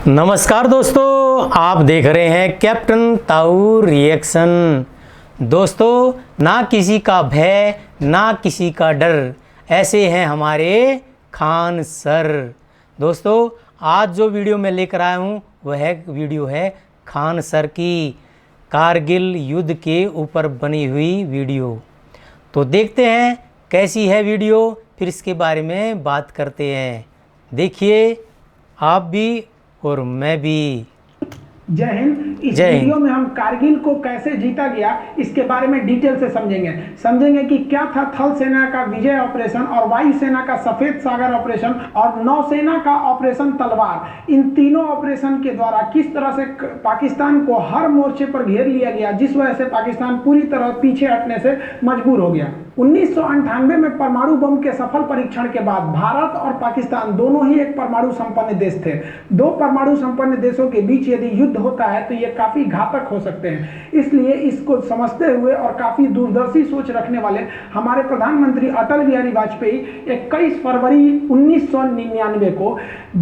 नमस्कार दोस्तों, आप देख रहे हैं कैप्टन ताऊ रिएक्शन। दोस्तों, ना किसी का भय ना किसी का डर, ऐसे हैं हमारे खान सर। दोस्तों, आज जो वीडियो मैं लेकर आया हूँ वह वीडियो है खान सर की कारगिल युद्ध के ऊपर बनी हुई वीडियो। तो देखते हैं कैसी है वीडियो, फिर इसके बारे में बात करते हैं। देखिए आप भी और मैं भी। जय हिंद। इस वीडियो में हम कारगिल को कैसे जीता गया इसके बारे में डिटेल से समझेंगे कि क्या था थल सेना का विजय ऑपरेशन और वायु सेना का सफेद सागर ऑपरेशन और नौसेना का ऑपरेशन तलवार। इन तीनों ऑपरेशन के द्वारा किस तरह से पाकिस्तान को हर मोर्चे पर घेर लिया गया, जिस वजह से पाकिस्तान पूरी तरह पीछे हटने से मजबूर हो गया। 1998 में परमाणु बम के सफल परीक्षण के बाद भारत और पाकिस्तान दोनों ही एक परमाणु संपन्न देश थे। दो परमाणु संपन्न देशों के बीच यदि युद्ध होता है तो ये काफी घातक हो सकते हैं। इसलिए इसको समझते हुए और काफी दूरदर्शी सोच रखने वाले हमारे प्रधानमंत्री अटल बिहारी वाजपेयी 21 फरवरी 1999 को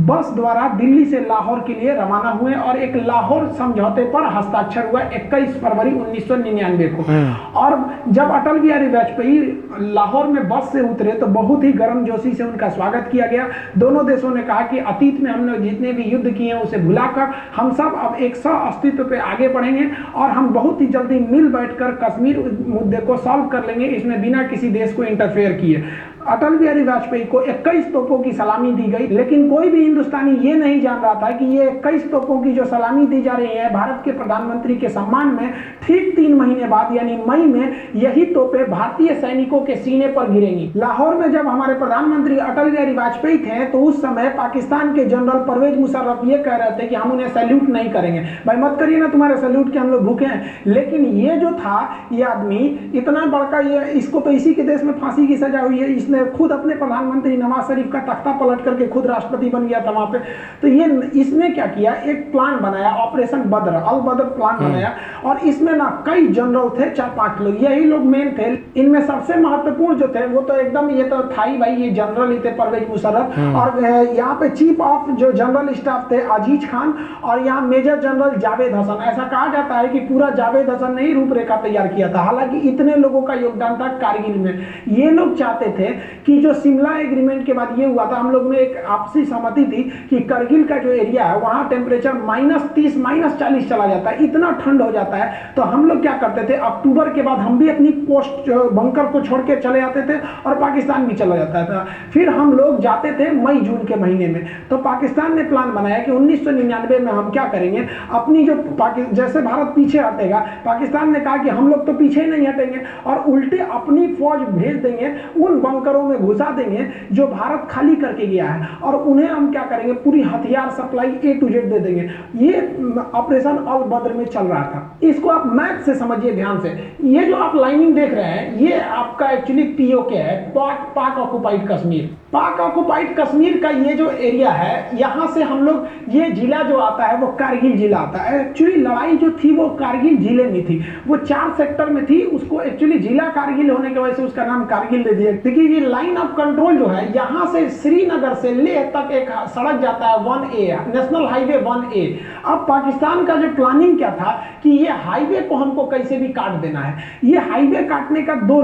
बस द्वारा दिल्ली से लाहौर के लिए रवाना हुए और एक लाहौर समझौते पर हस्ताक्षर हुआ 21 फरवरी 1999 को। और जब अटल बिहारी वाजपेयी लाहौर में बस से उतरे तो बहुत ही गर्मजोशी से उनका स्वागत किया गया। दोनों देशों ने कहा कि अतीत में हमने जितने भी युद्ध किए हैं उसे भुलाकर हम सब अब एक सह अस्तित्व पे आगे बढ़ेंगे और हम बहुत ही जल्दी मिल बैठकर कश्मीर मुद्दे को सॉल्व कर लेंगे, इसमें बिना किसी देश को इंटरफेयर किए। अटल बिहारी वाजपेयी को 21 तोपों की सलामी दी गई, लेकिन कोई भी हिंदुस्तानी ये नहीं जान रहा था कि ये 21 तोपों की जो सलामी दी जा रही है भारत के प्रधानमंत्री के सम्मान में, ठीक 3 महीने बाद यानी मई में यही तोपें भारतीय सैनिकों के सीने पर गिरेंगी। लाहौर में जब हमारे प्रधानमंत्री अटल बिहारी वाजपेयी थे तो उस समय पाकिस्तान के जनरल परवेज मुशर्रफ ये कह रहे थे कि हम उन्हें सैल्यूट नहीं करेंगे। भाई मत करिए ना, तुम्हारे सैल्यूट के हम लोग भूखे हैं। लेकिन ये जो था, ये आदमी इतना बड़का, ये इसको तो इसी के देश में फांसी की सजा हुई है। इसने खुद अपने प्रधानमंत्री नवाज शरीफ का तख्ता पलट करके खुद राष्ट्रपति बन गया था वहां पे। तो ये इसने क्या किया, एक प्लान बनाया, ऑपरेशन बद्र, अल बद्र प्लान बनाया। और इसमें ना कई जनरल थे, 4-5 लोग, यही लोग मेन थे। इनमें सबसे महत्वपूर्ण जो थे वो तो एकदम ये तो था ही भाई, ये जनरल ही थे परवेज मुशर्रफ। और यहाँ पे चीफ ऑफ जो जनरल स्टाफ थे अजीज खान और यहाँ मेजर जनरल जावेद हसन। ऐसा कहा जाता है कि पूरा जावेद हसन ने ही रूपरेखा तैयार किया था। हालांकि इतने लोगों का योगदान था कारगिल में। ये लोग चाहते थे कि जो शिमला एग्रीमेंट के बाद ये हुआ था, हम लोग में एक आपसी सहमति थी कि करगिल का जो एरिया है वहां टेम्परेचर -30 -40 चला जाता है, इतना ठंड हो जाता है। तो हम लोग क्या करते थे, अक्टूबर के बाद हम भी अपनी पोस्ट बंकर को छोड़ के चले जाते थे और पाकिस्तान भी चला जाता था। फिर हम लोग जाते थे मई जून के महीने में। तो पाकिस्तान ने प्लान बनाया कि 1999 में हम क्या करेंगे, अपनी जो जैसे भारत पीछे हटेगा, पाकिस्तान ने कहा कि हम लोग तो पीछे नहीं हटेंगे और उल्टे अपनी फौज भेज देंगे, उन बंकरों में घुसा देंगे जो भारत खाली करके गया है, और उन्हें हम क्या करेंगे, पूरी हथियार सप्लाई A to Z दे देंगे। ये ऑपरेशन अल बद्र में चल रहा था। इसको आप मैप से समझिए ध्यान से। ये जो आप लाइनिंग देख रहे हैं ये आपका एक्चुअली POK है, पाक ऑक्युपाइड कश्मीर। पाक ऑक्युपाइड कश्मीर का ये जो एरिया है, यहाँ से हम लोग, ये जिला जो आता है वो कारगिल जिला आता है। एक्चुअली लड़ाई जो थी वो कारगिल जिले में थी, वो 4 सेक्टर में थी। उसको एक्चुअली जिला कारगिल होने की वजह से उसका नाम कारगिल दे दिया। देखिए ये लाइन ऑफ कंट्रोल जो है, यहाँ से श्रीनगर से लेह तक एक सड़क जाता है 1A, नेशनल हाईवे 1A। अब पाकिस्तान का जो प्लानिंग क्या था कि ये हाईवे को हमको कैसे भी काट देना है। ये हाईवे काटने का 2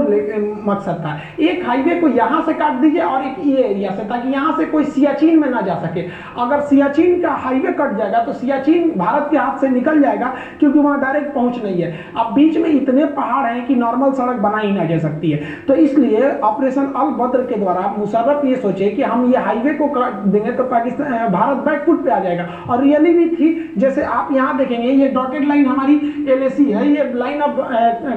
मकसद था। एक हाईवे को यहाँ से काट दीजिए और एक ये एरिया से, ताकि यहाँ से कोई सियाचिन में ना जा सके। अगर सियाचिन का हाईवे कट जाएगा तो सियाचिन भारत के हाथ से निकल जाएगा, क्योंकि वहां डायरेक्ट पहुंच नहीं है। अब बीच में इतने पहाड़ हैं कि नॉर्मल सड़क बनाई ना जा सकती है। तो इसलिए ऑपरेशन अल बद्र के द्वारा मुशर्रफ ये सोचे कि हम ये हाईवे को काट देंगे तो पाकिस्तान, भारत बैकफुट पे आ जाएगा। और रियली भी थी। जैसे आप यहाँ देखेंगे ये डॉटेड लाइन हमारी LAC है, ये लाइन ऑफ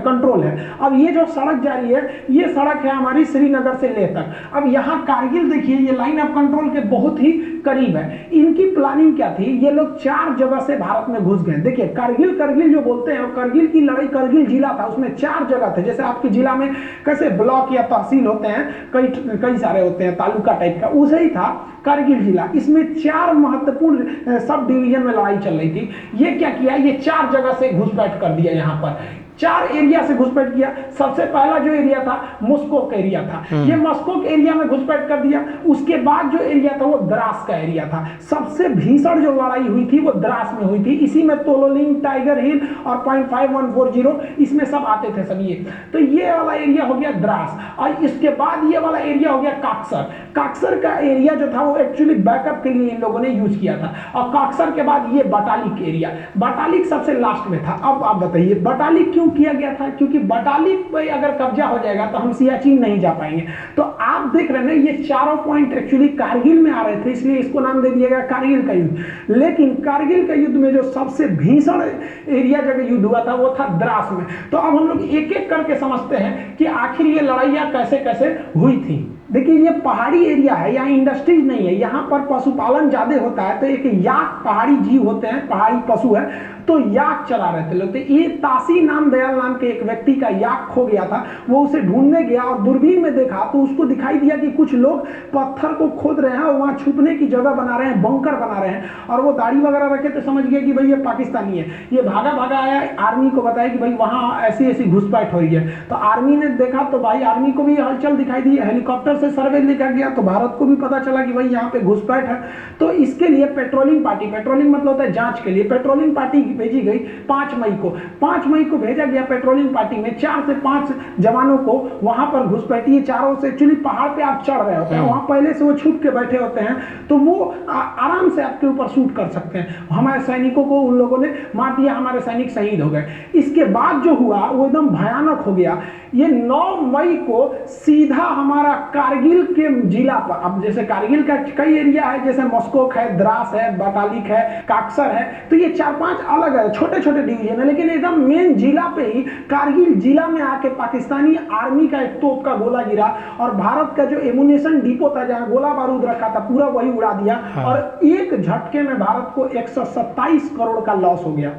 कंट्रोल है। अब ये जो सड़क जा रही है ये सड़क है हमारी श्रीनगर से लेह तक। अब यहाँ कारगिल देखिए, ये लाइन ऑफ कंट्रोल के बहुत ही करीब है। इनकी प्लानिंग क्या थी, ये लोग 4 जगह से भारत में घुस गए। देखिए करगिल जो बोलते हैं, करगिल की लड़ाई, करगिल जिला था, उसमें 4 जगह थे। जैसे आपके जिला में कैसे ब्लॉक या तहसील होते हैं, कई सारे होते हैं, तालुका टाइप का, उसे ही था कारगिल जिला। इसमें 4 महत्वपूर्ण सब डिवीजन में लड़ाई चल रही थी। ये क्या किया, ये 4 जगह से घुसपैठ कर दिया यहाँ पर। 4 एरिया से घुसपैठ किया। सबसे पहला जो एरिया था मॉस्को एरिया था, ये मॉस्को एरिया में घुसपैठ कर दिया। उसके बाद जो एरिया था वो द्रास का एरिया था। सबसे भीषण जो लड़ाई हुई थी वो द्रास में हुई थी। इसी में तोलोलिंग, टाइगर हिल और .5140 इसमें सब आते थे सब ये। तो ये वाला एरिया हो गया द्रास, और इसके बाद ये वाला एरिया हो गया काक्सर। काक्सर का एरिया जो था वो एक्चुअली बैकअप के लिए इन लोगों ने यूज किया था। और काक्सर के बाद ये बटालिक एरिया, बटालिक सबसे लास्ट में था। अब आप बताइए बटालिक क्यों किया गया था? क्योंकि बटालिक पे अगर कब्जा हो जाएगा तो हम सियाचिन नहीं जा पाएंगे। तो आप देख रहे हैं ये चारों पॉइंट एक्चुअली कारगिल में आ रहे थे, इसलिए इसको नाम दे दिया गया कारगिल का युद्ध। लेकिन कारगिल का युद्ध में जो सबसे भीषण एरिया जगह युद्ध हुआ था वो था द्रास में। तो अब हम लोग एक एक करके समझते हैं कि आखिर ये लड़ाइयां कैसे कैसे हुई थी। देखिए ये पहाड़ी एरिया है, यहाँ इंडस्ट्रीज नहीं है, यहाँ पर पशुपालन ज्यादा होता है। तो एक याक पहाड़ी जीव होते हैं, पहाड़ी पशु है, तो याक चला रहे थे लोग। तो ये तासी नाम दयाल नाम के एक व्यक्ति का याक खो गया था। वो उसे ढूंढने गया और दूरबीन में देखा तो उसको दिखाई दिया कि कुछ लोग पत्थर को खोद रहे हैं और वहां छुपने की जगह बना रहे हैं, बंकर बना रहे हैं। और वो दाढ़ी वगैरह रखे तो समझ गया कि भाई ये पाकिस्तानी है। ये भागा भागा आया, आर्मी को बताया कि भाई वहां ऐसी ऐसी घुसपैठ हो रही है। तो आर्मी ने देखा तो भाई आर्मी को भी हलचल दिखाई दी, हेलीकॉप्टर से सर्वे लेकर गया तो भारत को भी पता चला कि भाई यहाँ पे घुसपैठ है। तो इसके लिए पेट्रोलिंग पार्टी, पेट्रोलिंग मतलब होता है जांच के लिए, पेट्रोलिंग पार्टी भेजी गई 5 मई को। 5 मई को भेजा गया पेट्रोलिंग पार्टी में 4 से 5 जवानों को वहां पर घुसपैठी। चारों से एक्चुअली पहाड़ पे आप चढ़ रहे होते हैं, वहां पहले से वो छुप के बैठे होते हैं, तो वो आराम से आपके ऊपर शूट कर सकते हैं। हमारे सैनिकों को उन लोगों ने मार दिया, हमारे सैनिक शहीद हो गए। इसके बाद जो हुआ वो एकदम भयानक हो गया। ये 9 मई को सीधा हमारा कारगिल के जिला पर, अब जैसे कारगिल का कई एरिया है, जैसे मॉस्को है, द्रास है, बटालिक है, काक्सर है, तो ये 4-5 अलग है, छोटे छोटे डिवीजन है, लेकिन एकदम मेन जिला पे ही कारगिल जिला में आके पाकिस्तानी आर्मी का एक तोप का गोला गिरा और भारत का जो एमुनेशन डिपो था जहां गोला बारूद रखा था पूरा वही उड़ा दिया। और एक झटके में भारत को 127 करोड़ का लॉस हो गया।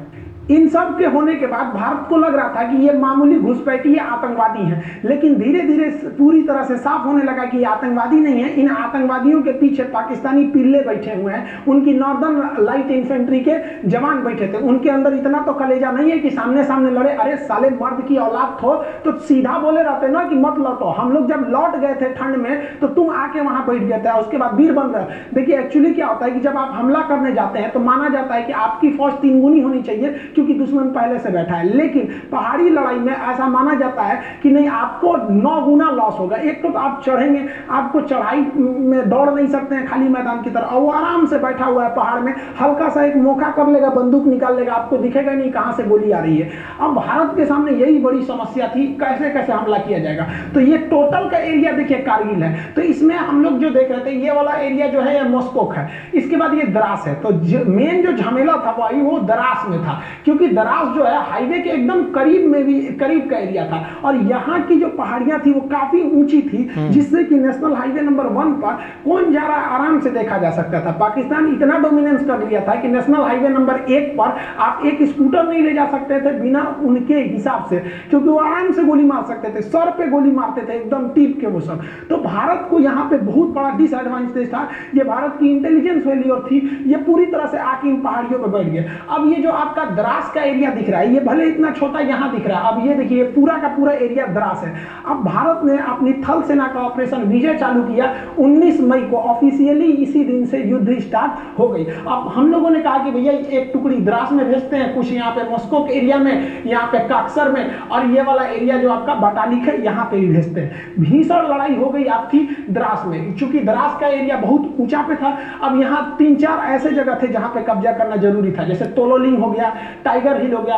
इन सब के होने के बाद भारत को लग रहा था कि ये मामूली घुसपैठी है, आतंकवादी हैं, लेकिन धीरे धीरे पूरी तरह से साफ होने लगा कि ये आतंकवादी नहीं है। इन आतंकवादियों के पीछे पाकिस्तानी पिल्ले बैठे हुए हैं, उनकी नॉर्दर्न लाइट इन्फेंट्री के जवान बैठे थे। उनके अंदर इतना तो कलेजा नहीं है कि सामने सामने लड़े। अरे साले मर्द की औलाद हो तो सीधा बोले रहते ना कि मत लौटो। हम लोग जब लौट गए थे ठंड में तो तुम आके वहां बैठ गए थे, उसके बाद वीर बन रहे। देखिए एक्चुअली क्या होता है कि जब आप हमला करने जाते हैं तो माना जाता है कि आपकी फौज 3 गुनी होनी चाहिए क्योंकि दुश्मन पहले से बैठा है। लेकिन पहाड़ी लड़ाई में ऐसा माना जाता है कि नहीं, आपको 9 गुना लॉस होगा। एक तो आप चढ़ेंगे, आपको चढ़ाई में दौड़ नहीं सकते हैं खाली मैदान की तरह, और वो आराम से बैठा हुआ है पहाड़ में, हल्का सा एक मौका कर लेगा, बंदूक निकाल लेगा, आपको दिखेगा नहीं कहां से गोली आ रही है। अब भारत के सामने यही बड़ी समस्या थी, कैसे कैसे हमला किया जाएगा। तो ये टोटल का एरिया देखिए कारगिल है, तो इसमें हम लोग जो देख रहे थे ये वाला एरिया जो है ये मॉस्को है, इसके बाद ये द्रास है। तो मेन जो झमेला था वो द्रास में था, क्योंकि द्रास जो है हाईवे के एकदम करीब में भी करीब का एरिया था और यहाँ की जो पहाड़ियां थी वो काफी ऊंची थी, जिससे कि नेशनल हाईवे नंबर 1 पर कौन जा रहा है आराम से देखा जा सकता था। पाकिस्तान इतना डोमिनेंस कर लिया था कि नेशनल हाईवे नंबर 1 पर आप एक स्कूटर नहीं ले जा सकते थे बिना उनके हिसाब से, क्योंकि वो आराम से गोली मार सकते थे, सर पे गोली मारते थे एकदम टीप के वो सब। तो भारत को यहाँ पे बहुत बड़ा डिसएडवांटेज था। ये भारत की इंटेलिजेंस फेलियर थी, ये पूरी तरह से आके इन पहाड़ियों पर बैठ गए। अब ये जो आपका द्रास का एरिया दिख रहा है, ये भले इतना छोटा यहाँ दिख रहा है, अब ये देखिए पूरा का पूरा एरिया द्रास है। अब भारत ने अपनी थल सेना का ऑपरेशन विजय चालू किया 19 मई को, ऑफिशियली इसी दिन से युद्ध स्टार्ट हो गई। अब हम लोगों ने कहा कि भैया एक टुकड़ी द्रास में भेजते हैं, कुछ यहाँ पे मॉस्को के एरिया में, यहाँ पे काक्सर में, और ये वाला एरिया जो आपका बटालिक है यहाँ पे भी भेजते हैं। भीषण लड़ाई हो गई आपकी द्रास में, चूंकि द्रास का एरिया बहुत ऊंचा पे था। अब यहाँ 3-4 ऐसे जगह थे जहाँ पे कब्जा करना जरूरी था, जैसे तोलोलिंग हो गया, टाइगर हिल हो गया,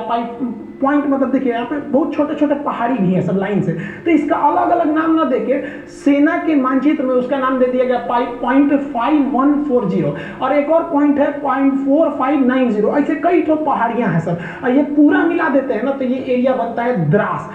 पॉइंट मतलब देखिए यहाँ पे बहुत छोटे छोटे पहाड़ी भी हैं सब लाइन से। तो इसका अलग अलग नाम ना देके सेना के मानचित्र में उसका नाम दे दिया गया .5140, और एक और पॉइंट है .4590। ऐसे कई तो पहाड़ियां हैं सब, और ये पूरा मिला देते हैं ना तो ये एरिया बनता है द्रास।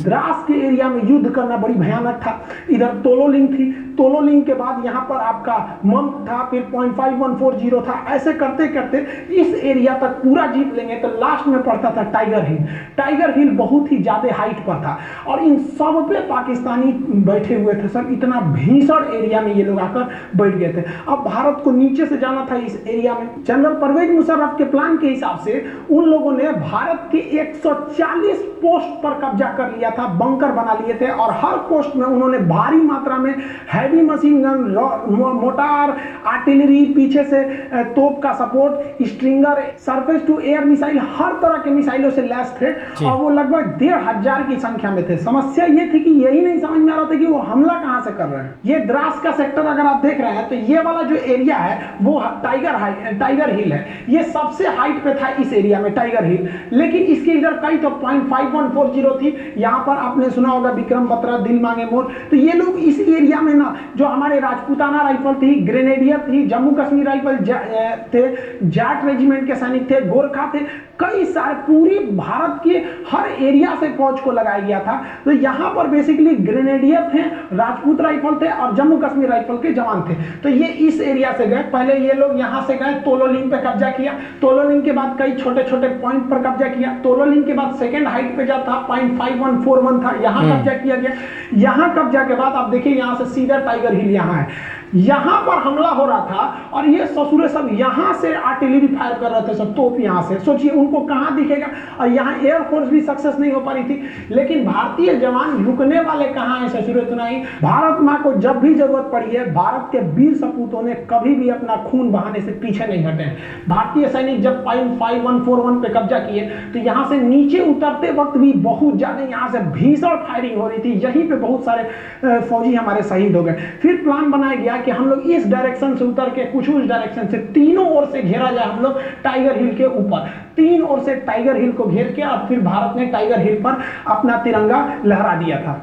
द्रास के एरिया में युद्ध करना बड़ी भयानक था। इधर तोलोलिंग थी, तोलोलिंग के बाद यहाँ पर आपका मम था, फिर .5140 था। ऐसे करते करते इस एरिया तक पूरा जीत लेंगे तो लास्ट में पड़ता था टाइगर हिल। टाइगर हिल बहुत ही ज्यादा हाइट पर था और इन सब पे पाकिस्तानी बैठे हुए थे सब, इतना भीषण एरिया में ये लोग आकर बैठ गए थे। अब भारत को नीचे से जाना था इस एरिया में। जनरल परवेज मुशर्रफ के प्लान के हिसाब से उन लोगों ने भारत के 140 पोस्ट पर कब्जा कर लिया था, बंकर बना लिए थे और हर पोस्ट में उन्होंने भारी मात्रा में heavy machine gun, mortar, artillery, पीछे से तोप का support, stinger, surface to air missile, हर तरह के मिसाइलों से लैस थे और वो लगभग 1500 की संख्या में थे। समस्या ये थी कि यही नहीं समझ में आ रहा था कि वो हमला कहां से कर रहे हैं। ये द्रास का सेक्टर अगर आप देख रहे हैं तो ये वाला जो एरिया है वो टाइगर हिल है। ये सबसे हाइट पे था इस एरिया में टाइगर हिल, लेकिन इसके इधर कई तो 0.5140 थी। यहां पर आपने सुना होगा विक्रम बत्रा, दिल मांगे मोर। तो ये लोग इस एरिया में ना, जो हमारे राजपूताना राइफल थी, ग्रेनेडियर थी, जम्मू कश्मीर राइफल थे, जाट रेजिमेंट के सैनिक थे, गोरखा थे, कई सारे पूरी भारत के हर एरिया से फौज को लगाया गया था। तो यहाँ पर बेसिकली ग्रेनेडियर थे, राजपूत राइफल थे और जम्मू कश्मीर राइफल के जवान थे। तो ये इस एरिया से गए। पहले ये लोग यहाँ से गए, तोलोलिंग पे कब्जा किया। तोलोलिंग के बाद कई छोटे छोटे पॉइंट पर कब्जा किया। तोलोलिंग के बाद सेकेंड हाइट पे जा था, 0.5141 था, यहाँ कब्जा किया गया। यहाँ कब्जा के बाद आप देखिए यहाँ से सीधा टाइगर हिल यहाँ है। यहां पर हमला हो रहा था और ये ससुरे सब यहां से आर्टिलरी फायर कर रहे थे, सब तोप यहां से। सोचिए उनको कहां दिखेगा। और यहां एयरफोर्स भी सक्सेस नहीं हो पा रही थी, लेकिन भारतीय जवान रुकने वाले कहां है ससुरे तुनाई। भारत मां को जब भी जरूरत पड़ी है, भारत के वीर सपूतों ने कभी भी अपना खून बहाने से पीछे नहीं हटे। भारतीय सैनिक जब 0.5141 पे कब्जा किए तो यहां से नीचे उतरते वक्त भी बहुत ज्यादा यहां से भीषण फायरिंग हो रही थी। यहीं पे बहुत सारे फौजी हमारे शहीद हो गए। फिर प्लान बनाया गया कि हम लोग इस डायरेक्शन से उतर के कुछ उस डायरेक्शन से, तीनों ओर से घेरा जाए हम लोग टाइगर हिल के ऊपर। तीन ओर से टाइगर हिल को घेर के और फिर भारत ने टाइगर हिल पर अपना तिरंगा लहरा दिया था।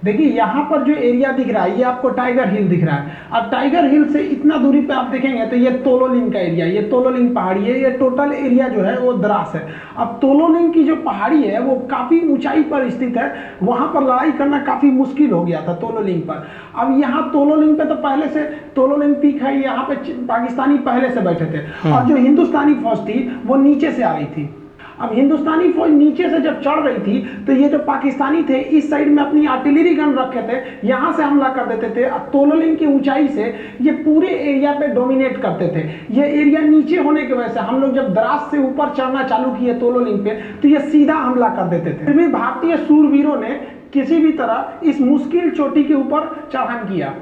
देखिए यहाँ पर जो एरिया दिख रहा है ये आपको टाइगर हिल दिख रहा है। अब टाइगर हिल से इतना दूरी पे आप देखेंगे तो ये तोलोलिंग का एरिया, ये तोलोलिंग पहाड़ी है। ये टोटल एरिया जो है वो द्रास है। अब तोलोलिंग की जो पहाड़ी है वो काफी ऊंचाई पर स्थित है, वहां पर लड़ाई करना काफी मुश्किल हो गया था तोलोलिंग पर। अब यहाँ तोलोलिंग पे तो पहले से तोलोलिंग पीक है, यहाँ पे पाकिस्तानी पहले से बैठे थे और जो हिंदुस्तानी फौज थी वो नीचे से आ रही थी। अब हिंदुस्तानी फौज नीचे से जब चढ़ रही थी तो ये जो पाकिस्तानी थे इस साइड में अपनी आर्टिलरी गन रखे थे, यहां से हमला कर देते थे। तोलोलिंग की ऊंचाई से ये पूरे एरिया पे डोमिनेट करते थे। ये एरिया नीचे होने की वजह से हम लोग जब द्रास से ऊपर चढ़ना चालू किए तोलोलिंग पे तो ये सीधा हमला कर देते थे। फिर भी भारतीय सूरवीरों ने किसी भी तरह इस मुश्किल चोटी के ऊपर चढ़ान किया।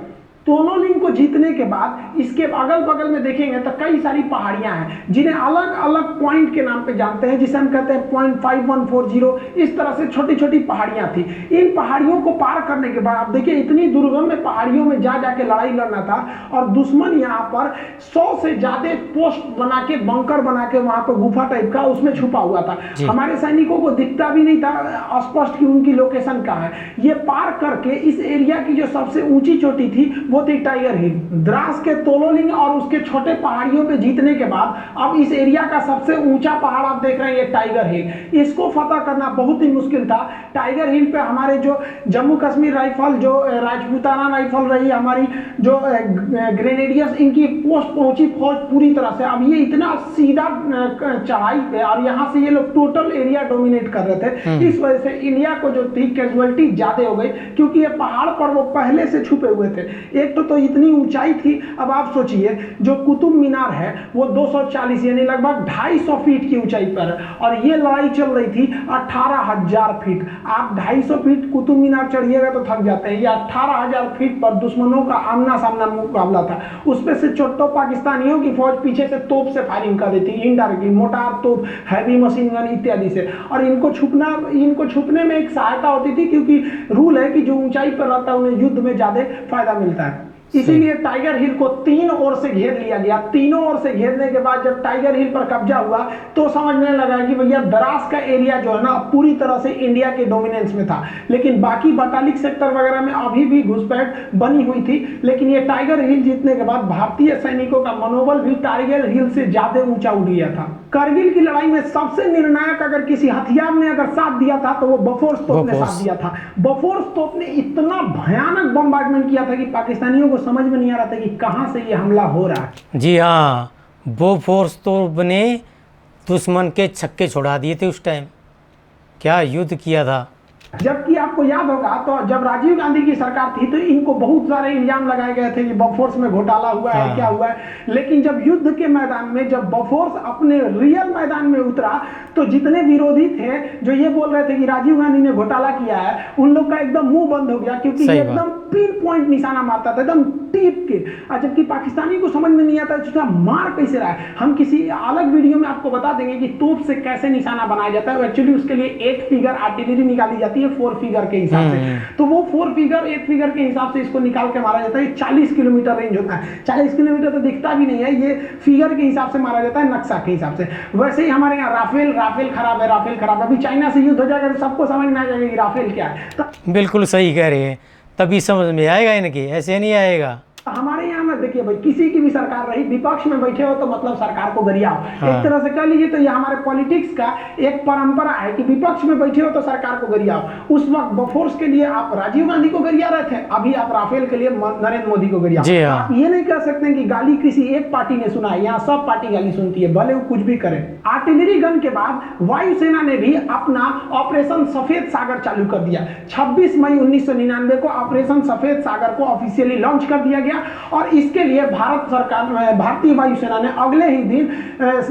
तोलोलिंग को जीतने के बाद इसके अगल बगल में देखेंगे तो कई सारी पहाड़ियां हैं जिन्हें अलग अलग पॉइंट के नाम पे जानते हैं, जिसे हम कहते हैं 0.5140। इस तरह से छोटी छोटी पहाड़ियां थी। इन पहाड़ियों को पार करने के बाद आप देखिए इतनी दुर्गम में पहाड़ियों में जा जाके लड़ाई लड़ना था और दुश्मन यहाँ पर 100 से ज्यादा पोस्ट बना के, बंकर बना के वहां पर गुफा टाइप का उसमें छुपा हुआ था। हमारे सैनिकों को दिखता भी नहीं था स्पष्ट कि उनकी लोकेशन कहाँ है। ये पार करके इस एरिया की जो सबसे ऊंची चोटी थी वो थी टाइगर हिल। द्रास के तोलोलिंग और उसके छोटे पहाड़ियों पे जीतने के बाद अब इस एरिया का सबसे ऊंचा पहाड़ आप देख रहे हैं ये टाइगर हिल। इसको फतह करना बहुत ही मुश्किल था। टाइगर हिल पे हमारे जो जम्मू कश्मीर राइफल, जो राजपूताना राइफल रही, हमारी जो ग्रेनेडियर्स, इनकी पोस्ट पहुंची फौज पूरी तरह से। अब ये इतना सीधा चढ़ाई पे और यहाँ से ये लोग टोटल एरिया डोमिनेट कर रहे थे। इस वजह से इंडिया को जो थी कैजुअलिटी ज्यादा हो गई, क्योंकि ये पहाड़ पर वो पहले से छुपे हुए थे। एक तो इतनी ऊंचाई थी। अब आप सोचिए जो कुतुब मीनार है वो 240 यानी लगभग 250 फीट की ऊंचाई पर है और ये लड़ाई चल रही थी 18,000 फीट। आप 250 फीट कुतुब मीनार चढ़िएगा तो थक जाते हैं। ये 18,000 फीट पर दुश्मनों का आमना सामना मुकाबला था। उसमें से छोटो पाकिस्तानियों की फौज पीछे से तोप से फायरिंग कर देती, इनडायरेक्टली मोटार तोप, हैवी मशीन गन इत्यादि से। और इनको छुपने में एक सहायता होती थी, क्योंकि रूल है कि जो ऊंचाई पर रहता है उन्हें युद्ध में ज्यादा फायदा मिलता है। इसीलिए टाइगर हिल को तीन ओर से घेर लिया गया। तीनों ओर से घेरने के बाद जब टाइगर हिल पर कब्जा हुआ तो समझने लगा कि भैया द्रास का एरिया जो है ना पूरी तरह से इंडिया के डोमिनेंस में था। लेकिन बाकी बटालिक सेक्टर वगैरह में अभी भी घुसपैठ बनी हुई थी। लेकिन ये टाइगर हिल जीतने के बाद भारतीय सैनिकों का मनोबल भी टाइगर हिल से ज्यादा ऊंचा उठ गया था। करगिल की लड़ाई में सबसे निर्णायक अगर किसी हथियार ने अगर साथ दिया था तो वो बोफोर्स तोप ने साथ दिया था। बोफोर्स तोप ने इतना भयानक बम्बार्डमेंट किया था कि पाकिस्तानियों को समझ में नहीं आ रहा था कि कहां से ये हमला हो रहा है। जी हाँ, बोफोर्स तोप ने दुश्मन के छक्के छोड़ा दिए थे उस टाइम। क्या युद्ध किया था। जबकि आपको याद होगा तो जब राजीव गांधी की सरकार थी तो इनको बहुत सारे इल्जाम लगाए गए थे कि बफोर्स में घोटाला हुआ है, क्या हुआ है। लेकिन जब युद्ध के मैदान में, जब बफोर्स अपने रियल मैदान में उतरा तो जितने विरोधी थे जो ये बोल रहे थे कि राजीव गांधी ने घोटाला किया है, उन लोग का एकदम मुंह बंद हो गया, क्योंकि ये एकदम पिन पॉइंट निशाना मारता था, एकदम टीप के। और जबकि पाकिस्तानी को समझ में नहीं आता उसका मार कैसे रहा है। हम किसी अलग वीडियो में आपको बता देंगे कि तोप से कैसे निशाना बनाया जाता है। एक्चुअली उसके लिए 8 फिगर आर्टिलरी निकाली जाती है 4 फिगर के हिसाब से। तो वो 4 फिगर 8 फिगर के हिसाब से इसको निकाल के मारा जाता है। 40 किलोमीटर रेंज होता है। 40 किलोमीटर तो दिखता भी नहीं है, ये फिगर के हिसाब से मारा जाता है, नक्शा के हिसाब से। वैसे ही हमारे यहाँ राफेल खराब है, राफेल खराब है। अभी चाइना से युद्ध हो जाएगा तो सबको समझ में आ जाएगा कि राफेल क्या है। तो बिल्कुल सही कह रहे हैं, तभी समझ में आएगा इनके, ऐसे नहीं आएगा। हमारे यहाँ में देखिए भाई, किसी की भी सरकार रही, विपक्ष में बैठे हो तो मतलब सरकार को गरियाओ। एक तरह से कह लीजिए तो ये हमारे पॉलिटिक्स का एक परंपरा है कि विपक्ष में बैठे हो तो सरकार को गरियाओ। उस वक्त बफोर्स के लिए आप राजीव गांधी को गरिया रहे थे, अभी आप राफेल के लिए नरेंद्र मोदी को गरियाओ। आप ये नहीं कह सकते कि गाली किसी एक पार्टी ने सुना है, यहाँ सब पार्टी गाली सुनती है, भले वो कुछ भी करे। आर्टिलरी गन के बाद वायुसेना ने भी अपना ऑपरेशन सफेद सागर चालू कर दिया। 26 मई 1999 को ऑपरेशन सफेद सागर को ऑफिशियली लॉन्च कर दिया गया और इसके लिए भारतीय वायुसेना ने अगले ही दिन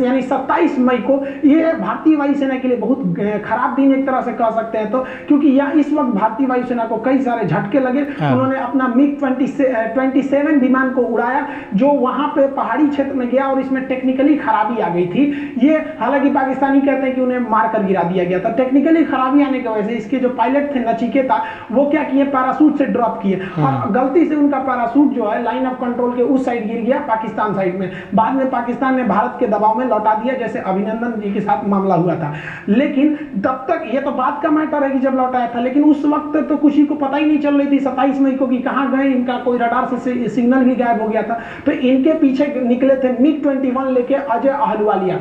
यानी 27 मई को, ये भारतीय वायुसेना के लिए बहुत खराब दिन एक तरह से कह सकते हैं, तो क्योंकि यह इस वक्त भारतीय वायुसेना को कई सारे झटके लगे। उन्होंने अपना मिग 27 विमान को उड़ाया जो वहां पे पहाड़ी क्षेत्र में गया और इसमें टेक्निकली खराबी आ गई थी। ये हालांकि पाकिस्तानी कहते हैं कि उन्हें मारकर गिरा दिया गया था। टेक्निकली खराबी आने की वजह से इसके जो पायलट थे नचिकेता, वो क्या किए, पैराशूट से ड्रॉप किए और गलती से उनका पैराशूट जो है लाइन ऑफ कंट्रोल के उस साइड गिर गया, पाकिस्तान साइड में। बाद में पाकिस्तान ने भारत के दबाव में लौटा दिया, जैसे अभिनंदन जी के साथ मामला हुआ था। लेकिन तब तक ये तो बात का मैटर है कि जब लौटाया था, लेकिन उस वक्त तो किसी को पता ही नहीं चल रही थी 27 मई को कि कहां गए, इनका कोई रडार से सिग्नल भी गायब हो गया था। तो इनके पीछे निकले थे मिग 21 लेके अजय अहलुवालिया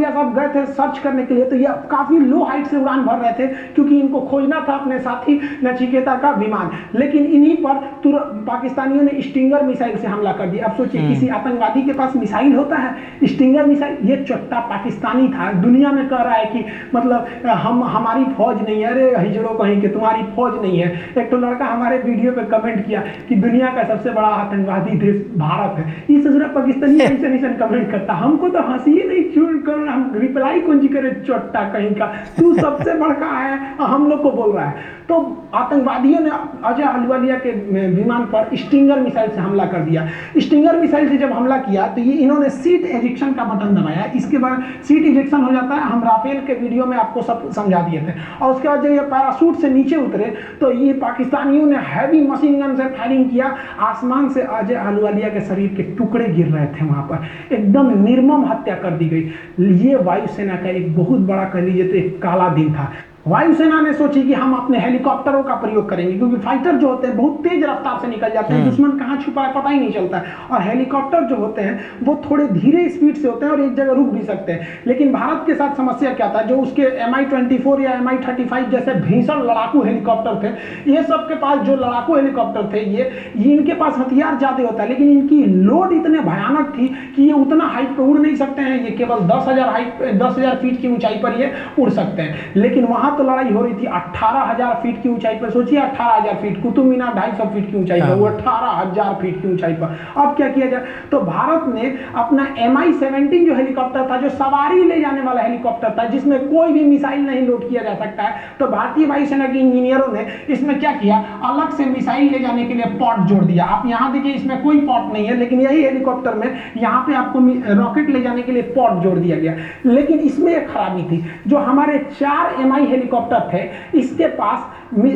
साहब गए थे सर्च करने के लिए। तो ये काफी लो हाइट से उड़ान भर रहे थे क्योंकि इनको खोजना था अपने साथी नचिकेता का विमान। लेकिन इन्हीं पर पाकिस्तानियों ने स्टिंगर मिसाइल से हमला कर दिया। अब सोचिए किसी आतंकवादी के पास मिसाइल होता है, स्टिंगर मिसाइल। ये चट्टा पाकिस्तानी था, दुनिया में कह रहा है कि मतलब हमारी फौज नहीं है। अरे हिजड़ों कहीं कि तुम्हारी फौज नहीं है। एक तो लड़का हमारे वीडियो पे कमेंट किया कि दुनिया का सबसे बड़ा आतंकवादी देश भारत है। ये ससुरा पाकिस्तानी ऐसा कमेंट करता, हमको तो हंसी ही नहीं छूट कर, हम रिप्लाई कौन जी करे, चट्टा कहीं का, तू सबसे बड़का है हम लोग को बोल रहा है। तो आतंकवादियों ने अजय अहलुवालिया के विमान पर स्टिंगर मिसाइल से हमला कर दिया। स्टिंगर मिसाइल से जब हमला किया तो ये इन्होंने सीट एजेक्शन का बटन दबाया। इसके बाद सीट एजेक्शन हो जाता है, हम राफेल के वीडियो में आपको सब समझा दिए थे। और उसके बाद जब ये पैराशूट से नीचे उतरे तो ये पाकिस्तानियों ने हैवी मशीन गन से फायरिंग किया। आसमान से अजय अहलुवालिया के शरीर के टुकड़े गिर रहे थे, वहां पर एकदम निर्मम हत्या कर दी गई। ये वायुसेना का एक बहुत बड़ा कह लीजिए तो एक काला दिन था। वायुसेना ने सोची कि हम अपने हेलीकॉप्टरों का प्रयोग करेंगे, क्योंकि फाइटर जो होते हैं बहुत तेज रफ्तार से निकल जाते हैं, दुश्मन कहाँ छुपा है पता ही नहीं चलता है। और हेलीकॉप्टर जो होते हैं वो थोड़े धीरे स्पीड से होते हैं और एक जगह रुक भी सकते हैं। लेकिन भारत के साथ समस्या क्या था, जो उसके Mi-24 या Mi-35 जैसे भीषण लड़ाकू हेलीकॉप्टर थे, ये सब के पास जो लड़ाकू हेलीकॉप्टर थे ये इनके पास हथियार ज्यादा होता है, लेकिन इनकी लोड इतने भयानक थी कि ये उतना हाइट पर उड़ नहीं सकते हैं। ये केवल 10,000 फीट की ऊंचाई पर ये उड़ सकते हैं। लेकिन वहां तो लड़ाई हो रही थी 18,000 फीट की ऊंचाई पर। सोचिए 18,000 फीट, कुतुब मीनार 250 फीट की ऊंचाई पर, वो 18,000 फीट की ऊंचाई पर। अब क्या किया जाए, तो भारत ने अपना Mi-17 जो हेलीकॉप्टर था, जो सवारी ले जाने वाला हेलीकॉप्टर था, जिसमें कोई भी मिसाइल नहीं लोड किया जा सकता है, तो भारतीय वायुसेना के इंजीनियरों ने इसमें क्या किया, अलग से मिसाइल ले जाने के लिए पॉट जोड़ दिया। आप यहां देखिए इसमें कोई पॉट नहीं है, लेकिन यही हेलीकॉप्टर में यहां पे आपको रॉकेट ले जाने के लिए पॉट जोड़ दिया गया। लेकिन इसमें एक खराबी थी, जो हमारे 4 Mi हेलीकॉप्टर थे, इसके पास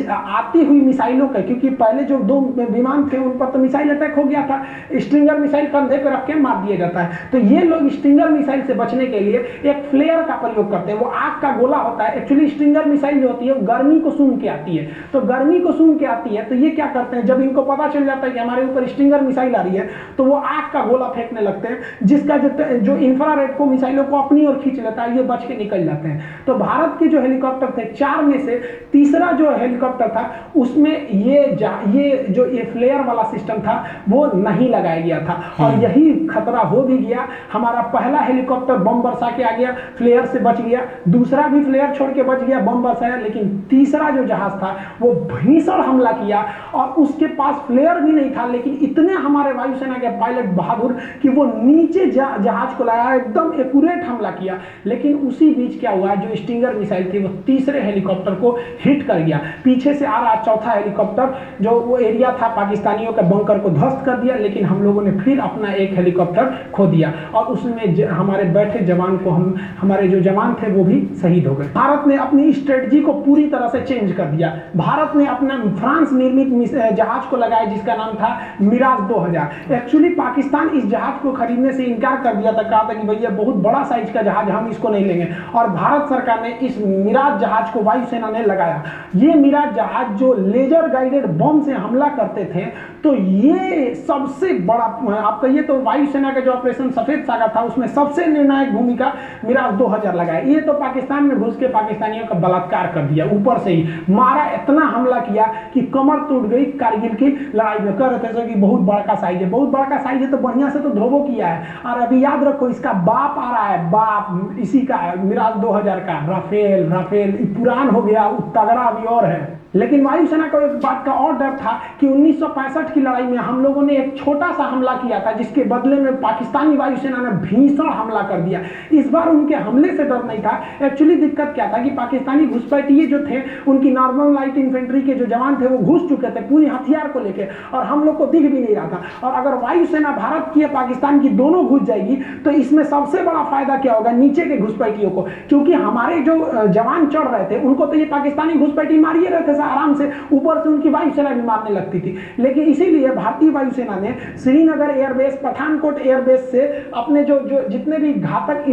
आती हुई मिसाइलों का, क्योंकि पहले जो 2 विमान थे उन पर तो मिसाइल अटैक हो गया था, स्ट्रिंगर मिसाइल कंधे पर रख के मार दिया जाता है। तो ये लोग स्ट्रिंगर मिसाइल से बचने के लिए एक फ्लेयर का प्रयोग करते हैं। वो आग का गोला होता है। एक्चुअली स्ट्रिंगर मिसाइल जो होती है गर्मी को सूंघ के आती है, तो गर्मी को सूंघ के आती है, तो ये क्या करते हैं, जब इनको पता चल जाता है कि हमारे ऊपर स्ट्रिंगर मिसाइल आ रही है, तो वो आग का गोला फेंकने लगते हैं, जिसका जो इंफ्रारेड को मिसाइलों को अपनी ओर खींच लेता है, ये बच के निकल जाते हैं। तो भारत के जो हेलीकॉप्टर थे 4 में से तीसरा जो हेलीकॉप्टर था उसमें ये फ्लेयर वाला सिस्टम था वो नहीं लगाया गया था, और यही खतरा हो भी गया। हमारा पहला हेलीकॉप्टर बम बरसा के आ गया, फ्लेयर से बच गया, दूसरा भी फ्लेयर छोड़ के बच गया, बम बरसाया, लेकिन तीसरा जो जहाज था वो भीषण हमला किया और उसके पास फ्लेयर भी नहीं था, लेकिन इतने हमारे वायुसेना के पायलट बहादुर कि वो नीचे जहाज को लाया, एकदम एक्यूरेट हमला किया। लेकिन उसी बीच क्या हुआ, जो स्टिंगर मिसाइल थी वो तीसरे हेलीकॉप्टर को हिट कर गया। पीछे से आ रहा चौथा हेलीकॉप्टर जो वो एरिया था पाकिस्तानियों के बंकर को ध्वस्त कर दिया, लेकिन हम लोगों ने फिर अपना एक हेलीकॉप्टर खो दिया और उसमें हमारे बैठे जवान को हमारे जो जवान थे वो भी शहीद हो गए। भारत ने अपनी स्ट्रेटजी को पूरी तरह से चेंज कर दिया। भारत ने अपना फ्रांस निर्मित जहाज को लगाया जिसका नाम था मिराज 2000। एक्चुअली पाकिस्तान इस जहाज को खरीदने से इनकार कर दिया था, कहा था कि भैया बहुत बड़ा साइज का जहाज, हम इसको नहीं लेंगे, और भारत सरकार ने इस मिराज जहाज को वायुसेना ने लगाया। ये मिराज जहाज जो लेजर गाइडेड बम से हमला करते थे, तो ये सबसे बड़ा, आप कहिए तो वायुसेना का जो ऑपरेशन सफेद सागर था उसमें सबसे निर्णायक भूमिका मिराज 2000 लगाया। ये तो पाकिस्तान में घुस के पाकिस्तानियों का बलात्कार कर दिया, ऊपर से ही मारा, इतना हमला किया कि कमर टूट गई कारगिल की लड़ाई में। कह रहे थे कि बहुत बड़ा साइज है, बहुत बड़ा साइज है तो बढ़िया से तो धोबो किया है। और अभी याद रखो इसका बाप आ रहा है, बाप इसी का मिराज 2000 का राफेल पुरान हो गया, तगड़ा अभी और है। लेकिन वायुसेना को एक बात का और डर था कि 1965 की लड़ाई में हम लोगों ने एक छोटा सा हमला किया था जिसके बदले में पाकिस्तानी वायुसेना ने भीषण हमला कर दिया। इस बार उनके हमले से डर नहीं था। एक्चुअली दिक्कत क्या था कि पाकिस्तानी घुसपैठिए जो थे, उनकी नॉर्मल लाइट इन्फेंट्री के जो जवान थे वो घुस चुके थे पूरी हथियार को लेकर, और हम लोग को दिख भी नहीं रहा था। और अगर वायुसेना भारत की या पाकिस्तान की दोनों घुस जाएगी तो इसमें सबसे बड़ा फायदा क्या होगा, नीचे के घुसपैठियों को, क्योंकि हमारे जो जवान चढ़ रहे थे उनको तो ये पाकिस्तानी घुसपैठी मारिए रहे थे आराम से, ऊपर से उनकी वायुसेना भी मारने लगती थी। लेकिन इसीलिए भारतीय वायुसेना ने श्रीनगर एयरबेस, पठानकोट एयरबेस से अपने जो जितने भी घातक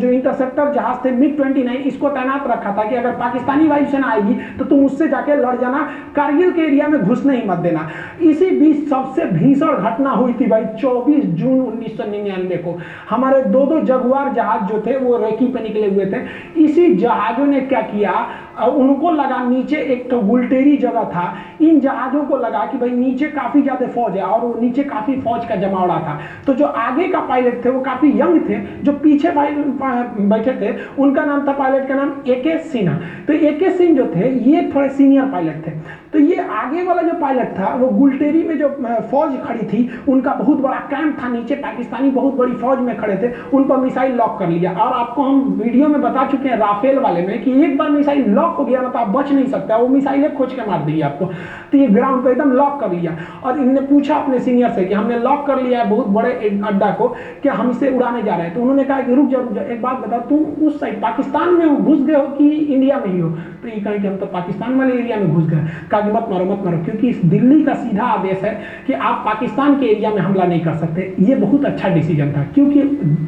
जो इंटरसेप्टर जहाज थे MiG-29 इसको तैनात रखा था कि अगर पाकिस्तानी वायुसेना आएगी तो तुम उससे जाके लड़ जाना, कारगिल के एरिया में घुसने ही मत देना। इसी बीच सबसे भीषण घटना हुई थी भाई 24 जून 1999 को। हमारे दो जगुआर जहाज जो थे वो रेकी पे निकले हुए थे। इसी जहाजों ने क्या किया, उनको लगा नीचे एक तो गुलटेरी जगह था, इन जहाजों को लगा कि भाई नीचे काफी ज्यादा फौज है और वो नीचे काफी फौज का जमावड़ा था। तो जो आगे का पायलट थे वो काफी यंग थे, जो पीछे बैठे थे उनका नाम था, पायलट का नाम AK सिन्हा। तो AK सिंह जो थे ये थोड़े सीनियर पायलट थे। तो ये आगे वाला जो पायलट था वो गुलटेरी में जो फौज खड़ी थी उनका बहुत बड़ा कैंप था, नीचे पाकिस्तानी बहुत बड़ी फौज में खड़े थे, उन पर मिसाइल लॉक कर लिया। और आपको हम वीडियो में बता चुके हैं राफेल वाले में कि एक बार मिसाइल लॉक हो गया ना तो आप बच नहीं सकता, वो मिसाइल खोज के मार देगी आपको। तो ये ग्राउंड पे एकदम लॉक कर लिया और इनने पूछा अपने सीनियर से कि हमने लॉक कर लिया है बहुत बड़े अड्डा को, कि हम इसे उड़ाने जा रहे हैं। तो उन्होंने कहा कि रुक जाओ, एक बात बताओ, तुम उस साइड पाकिस्तान में घुस गए हो कि इंडिया में ही हो? तो ये कहें कि हम तो पाकिस्तान वाले एरिया में घुस गए। कहा कि मत मारो, क्योंकि इस दिल्ली का सीधा आदेश है कि आप पाकिस्तान के एरिया में हमला नहीं कर सकते। ये बहुत अच्छा डिसीजन था, क्योंकि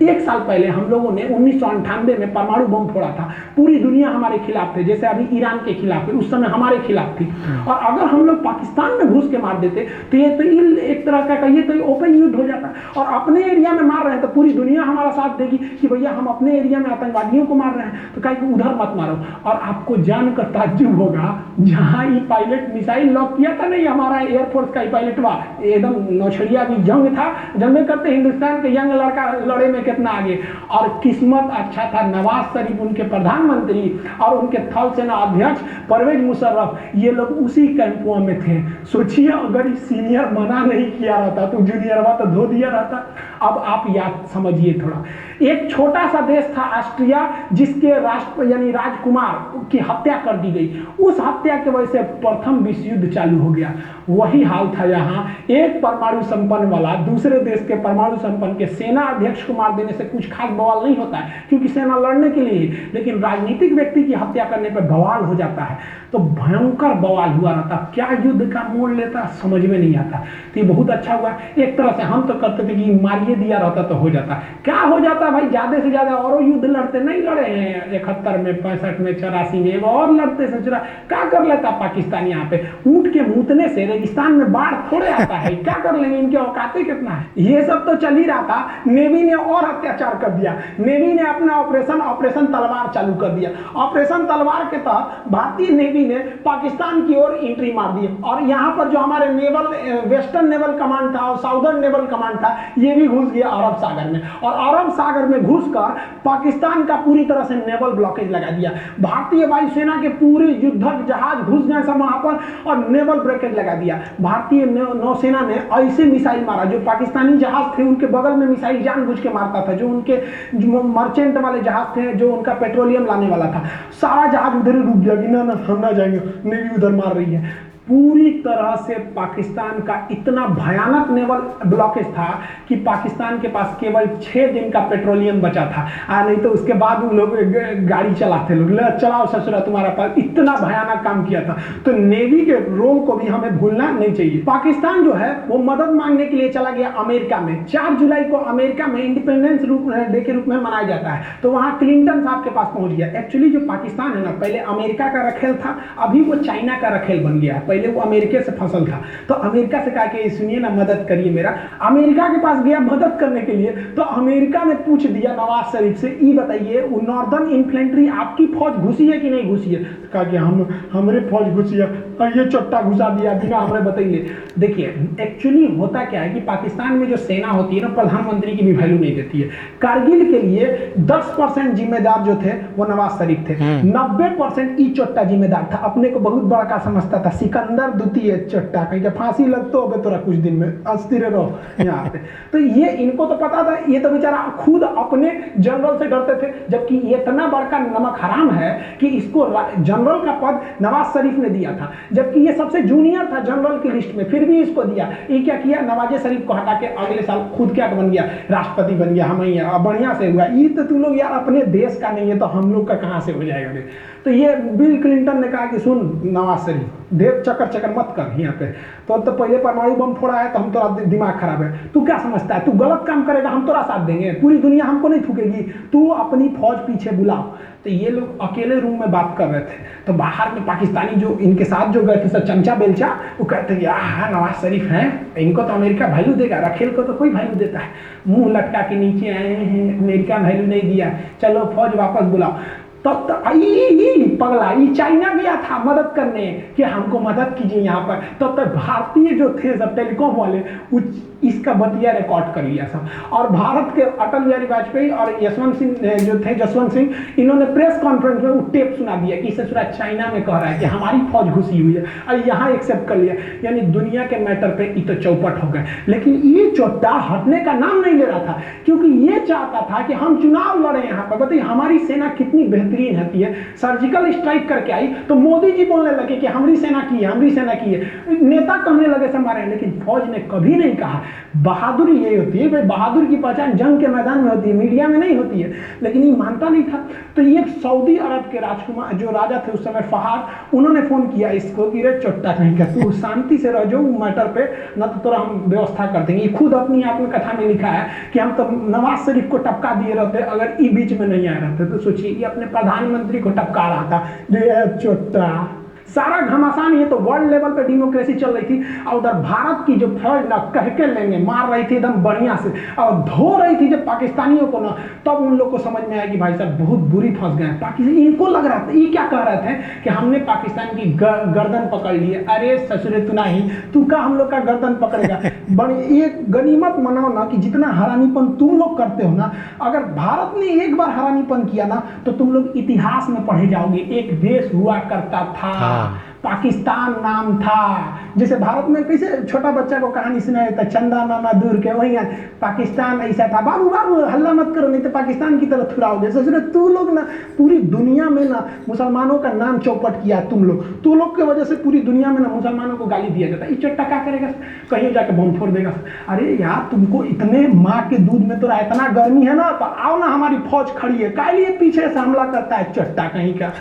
एक साल पहले हम लोगों ने 1998 में परमाणु बम फोड़ा था, पूरी दुनिया हमारे खिलाफ थे, जैसे अभी ईरान के खिलाफ है, उस समय हमारे खिलाफ थी। और अगर हम लोग पाकिस्तान में घुस के मार देते तो ये तो एक तरह का कहिए तो ओपन युद्ध हो जाता। और अपने एरिया में मार रहे हैं तो पूरी दुनिया हमारा साथ देगी कि भैया हम अपने एरिया में आतंकवादियों को मार रहे हैं, तो कहीं कि उधर मत मारो। और आपको जानकर ताज्जुब होगा, जहां ये पायलट मिसाइल लॉक किया था नहीं, हमारा एयरफोर्स का पायलट हुआ, एकदम नौछड़िया भी जंग था, जंग करते हिंदुस्तान के यंग लड़का लड़े में कितना आगे। और किस्मत अच्छा था, नवाज शरीफ उनके प्रधानमंत्री और उनके थल सेना अध्यक्ष परवेज मुशर्रफ, ये लोग उसी कैंपों में थे। सोचिए अगर सीनियर मना नहीं किया रहता तो जूनियर हुआ तो धो दिया रहता। अब आप याद समझिए थोड़ा, एक छोटा सा देश था ऑस्ट्रिया, जिसके राष्ट्र यानी राजकुमार की हत्या कर दी गई, उस हत्या की वजह से प्रथम विश्व युद्ध चालू हो गया। वही हाल था यहाँ, एक परमाणु संपन्न वाला दूसरे देश के परमाणु संपन्न के सेना अध्यक्ष को मार देने से कुछ खास बवाल नहीं होता है, क्योंकि सेना लड़ने के लिए, लेकिन राजनीतिक व्यक्ति की हत्या करने पर बवाल हो जाता है। तो भयंकर बवाल हुआ रहता, क्या युद्ध का मोड़ लेता समझ में नहीं आता। तो ये बहुत अच्छा हुआ, एक तरह से हम तो करते थे कि मारिए दिया रहता तो हो जाता। क्या हो जाता भाई, ज्यादा से ज्यादा और युद्ध लड़ते, नहीं लड़े हैं 71 में, 65 में, 84 में, और लड़ते से क्या कर लेता पाकिस्तानी यहाँ पे। ऊंट के मूतने से रेगिस्तान में बाढ़ थोड़े आता है, क्या कर लेंगे, इनके औकाते कितना है। ये सब तो चल ही रहा था, नेवी ने और अत्याचार कर दिया। नेवी ने अपना ऑपरेशन तलवार चालू कर दिया। ऑपरेशन तलवार के तहत भारतीय नेवी ने पाकिस्तान की ओर एंट्री मार दी और यहाँ पर जो हमारे वेस्टर्न नेवल कमांड था और साउदर्न नेवल कमांड था, ये भी घुस गया अरब सागर में। और अरब सागर में घुसकर पाकिस्तान का पूरी तरह से नेवल ब्लॉकेज लगा दिया। भारतीय वायुसेना के पूरे युद्धक जहाज घुस गए सब वहां पर और नेवल ब्लॉकेज लगा दिया। भारतीय नौसेना ने ऐसे मिसाइल मारा, जो पाकिस्तानी जहाज थे उनके बगल में मिसाइल जानबूझ के मारता था। जो उनके मर्चेंट वाले जहाज थे, जो उनका पेट्रोलियम लाने वाला था, सारा जहाज उधर रुक गया कि ना हम ना जाएंगे, नेवी उधर मार रही है। पूरी तरह से पाकिस्तान का इतना भयानक नेवल ब्लॉकेज था कि पाकिस्तान के पास केवल 6 दिन का पेट्रोलियम बचा था। नहीं तो उसके बाद उन लोग गाड़ी चलाते, लोग चलाओ ससुरा तुम्हारा पास, इतना भयानक काम किया था। तो नेवी के रोल को भी हमें भूलना नहीं चाहिए। पाकिस्तान जो है वो मदद मांगने के लिए चला गया अमेरिका में। 4 जुलाई को अमेरिका में इंडिपेंडेंस डे के रूप में मनाया जाता है, तो वहां क्लिंटन साहब के पास पहुंच गया। एक्चुअली जो पाकिस्तान है ना, पहले अमेरिका का रखेल था, अभी वो चाइना का रखेल बन गया। पहले वो अमेरिका से फसल था, तो अमेरिका से कहा कि सुनिए ना, मदद करिए मेरा। अमेरिका के पास गया मदद करने के लिए, तो अमेरिका ने पूछ दिया नवाज शरीफ से, ये बताइए वो नॉर्दर्न इन्फ्लेंट्री आपकी फौज घुसी है कि नहीं घुसी है। कहा कि हमारे फौज घुसी है, ये चट्टा घुसा दिया बिना हमें बताइए। देखिए एक्चुअली होता क्या है कि पाकिस्तान में जो सेना होती है ना, प्रधानमंत्री की भी वैल्यू नहीं देती है। कारगिल के लिए 10% जिम्मेदार जो थे वो नवाज शरीफ थे, 90% ई चट्टा जिम्मेदार था। अपने को बहुत बड़ा का समझता था, सिकंदर द्वितीय चट्टा, कहीं के फांसी लगते हो तोरा कुछ दिन में, अस्थिर रहो यहाँ पे। तो ये इनको तो पता था, ये तो बेचारा खुद अपने जनरल से डरते थे, जबकि ये इतना बड़का नमक हराम है कि इसको जनरल का पद नवाज शरीफ ने दिया था, जबकि ये सबसे जूनियर था जनरल की लिस्ट में, फिर भी इसको दिया। ये क्या किया, नवाज शरीफ को हटा के अगले साल खुद क्या बन गया, राष्ट्रपति बन गया। हम ही बढ़िया से हुआ। ये तो तुम लोग यार अपने देश का नहीं है, तो हम लोग का कहाँ से हो जाएगा। तो ये बिल क्लिंटन ने कहा कि सुन नवाज शरीफ, देव चक्कर मत कर यहाँ पे, तो पहले परमाणु बम फोड़ा है तो हम तोरा दिमाग खराब है, तू क्या समझता है, तू गलत काम करेगा हम तोरा साथ देंगे, पूरी दुनिया हमको नहीं थूकेगी, तू अपनी फौज पीछे बुलाओ। तो ये लोग अकेले रूम में बात कर रहे थे, तो बाहर में पाकिस्तानी जो इनके साथ जो गए थे सब चमचा बेलचा, वो कहते हैं हाँ नवाज शरीफ हैं, इनको तो अमेरिका वैल्यू देगा, रखेल को तो कोई वैल्यू देता है, मुंह लटका के नीचे आए हैं, अमेरिका वैल्यू नहीं दिया, चलो फौज वापस बुलाओ। तब तक पगला ये चाइना गया था मदद करने कि हमको मदद कीजिए यहाँ पर। तब तक भारतीय जो थे सब टेलीकॉम वाले इसका बतिया रिकॉर्ड कर लिया सब, और भारत के अटल बिहारी वाजपेयी और जसवंत सिंह इन्होंने प्रेस कॉन्फ्रेंस में वो टेप सुना दिया कि ससुरा चाइना में कह रहा है कि हमारी फौज घुसी हुई है, और यहाँ एक्सेप्ट कर लिया। यानी दुनिया के मैटर पे ये तो चौपट हो गए। लेकिन ये चोट्टा हटने का नाम नहीं ले रहा था, क्योंकि ये चाहता था कि हम चुनाव लड़े यहाँ पर। बताइए हमारी सेना कितनी बेहतरीन होती है, सर्जिकल स्ट्राइक करके आई तो मोदी जी बोलने लगे कि हमारी सेना की है, हमारी सेना की है, नेता कहने लगे से हमारे। लेकिन फौज ने कभी नहीं कहा। बहादुरी यही होती है भाई, बहादुर की पहचान जंग के मैदान में होती है, मीडिया में नहीं होती है। लेकिन ये मानता नहीं था। तो ये सऊदी अरब के राजकुमार जो राजा थे उस समय फहाद, उन्होंने फोन किया इसको कि रे चोट्टा कहीं का तू शांति से रह जो मैटर पे, न तो तोरा हम व्यवस्था कर देंगे। खुद अपनी आत्मकथा में लिखा है कि हम तो नवाज शरीफ को टपका दिए रहते अगर ये बीच में नहीं आए रहते। तो सोचिए ये अपने प्रधानमंत्री को टपका रहा था चोट्टा। सारा घमासान, ये तो वर्ल्ड लेवल पे डेमोक्रेसी चल रही थी, और उधर भारत की जो फौज ना कह के लेंगे मार रही थी एकदम बढ़िया से, और धो रही थी जब पाकिस्तानियों को ना, तब उन लोग को समझ में आया कि भाई साहब बहुत बुरी फंस गए। पाकिस्तान इनको लग रहा था, ये क्या कह रहे थे कि हमने पाकिस्तान की गर्दन पकड़ ली है। अरे ससुरे तू नहीं, तू का हम लोग का गर्दन पकड़ेगा। बड़ी एक गनीमत मनाओ ना कि जितना हरामीपन तुम लोग करते हो ना, अगर भारत ने एक बार हरामीपन किया ना तो तुम लोग इतिहास में पढ़े जाओगे। एक देश हुआ करता था, पाकिस्तान नाम था। जैसे भारत में कैसे छोटा बच्चा को कहानी सुनाया था, चंदा मामा दूर के, वही पाकिस्तान ऐसा था। बाबू बाबू हल्ला मत करो नहीं तो पाकिस्तान की तरफ थुराओगे। सोच तू लोग ना पूरी दुनिया में ना मुसलमानों का नाम चौपट किया तुम लोग के वजह से पूरी दुनिया में ना मुसलमानों को गाली दिया जाता। ये चट्टा क्या करेगा, कहीं जाके बम फोड़ देगा। अरे यार तुमको इतने माँ के दूध में तो इतना गर्मी है ना, तो आओ ना हमारी फौज खड़ी है, काय लिए पीछे से हमला करता है चट्टा कहीं का।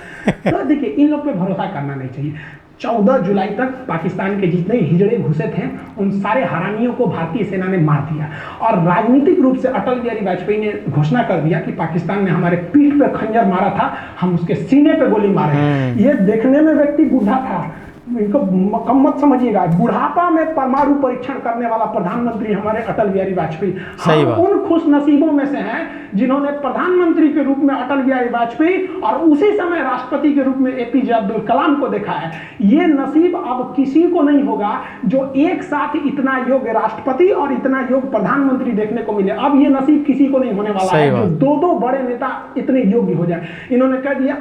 तो देखिए इन लोग पे भरोसा करना नहीं चाहिए। 14 जुलाई तक पाकिस्तान के जितने हिजड़े घुसे थे उन सारे हरामियों को भारतीय सेना ने मार दिया, और राजनीतिक रूप से अटल बिहारी वाजपेयी ने घोषणा कर दिया कि पाकिस्तान ने हमारे पीठ पे खंजर मारा था, हम उसके सीने पे गोली मारे। ये देखने में व्यक्ति बूढ़ा था, इनको कम मत समझिएगा, बुढ़ापा में परमाणु परीक्षण करने वाला प्रधानमंत्री हमारे अटल बिहारी वाजपेयी। हम उन खुश नसीबों में से हैं जिन्होंने प्रधानमंत्री के रूप में अटल बिहारी वाजपेयी और उसी समय राष्ट्रपति के रूप में एपीजे अब्दुल कलाम को देखा है। ये नसीब अब किसी को नहीं होगा जो एक साथ इतना योग्य राष्ट्रपति और इतना योग्य प्रधानमंत्री देखने को मिले। अब ये नसीब किसी को नहीं होने वाला है जो दो दो बड़े नेता इतने योग्य हो जाए। इन्होंने कह दिया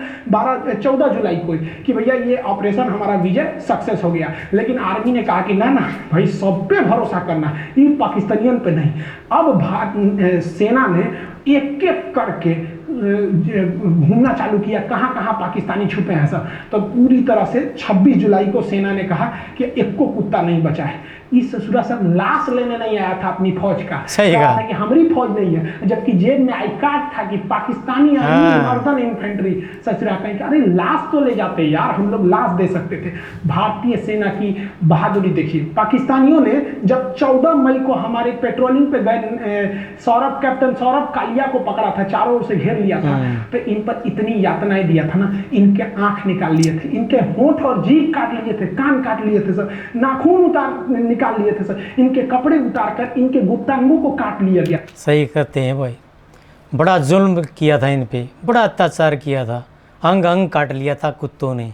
14 जुलाई को कि भैया ये ऑपरेशन हमारा विजय सक्सेस हो गया, लेकिन आर्मी ने कहा कि ना ना भाई सब पे भरोसा करना, ये पाकिस्तानियों पे नहीं। अब सेना ने एक एक करके घूमना चालू किया, कहां कहां पाकिस्तानी छुपे हैं सब। तो पूरी तरह से 26 जुलाई को सेना ने कहा कि एक को कुत्ता नहीं बचा है। इस ससुरा सब लाश लेने नहीं आया था अपनी फौज का, कहा था कि हमारी फौज नहीं है, जबकि जेब में आई कार्ड था कि पाकिस्तानी नॉर्दर्न इन्फेंट्री। ससुरा कहें कि अरे लाश तो ले जाते यार, हम लोग लाश दे सकते थे। भारतीय सेना की बहादुरी देखिए। पाकिस्तानियों ने जब 14 मई को हमारे पेट्रोलिंग पे गए कैप्टन सौरभ कालिया को पकड़ा था, चारों ओर से घेर लिया था, तो इन पर इतनी यातनाएं दिया था ना, इनके आंख निकाल लिए थे, इनके होंठ और जीभ काट लिए थे, कान काट लिए थे सर, नाखून निकाल लिए थे सर, इनके कपड़े उतारकर इनके गुप्तांगों को काट लिया गया। सही कहते हैं भाई, बड़ा जुल्म किया था इन पे, बड़ा अत्याचार किया था, अंग अंग काट लिया था कुत्तों ने।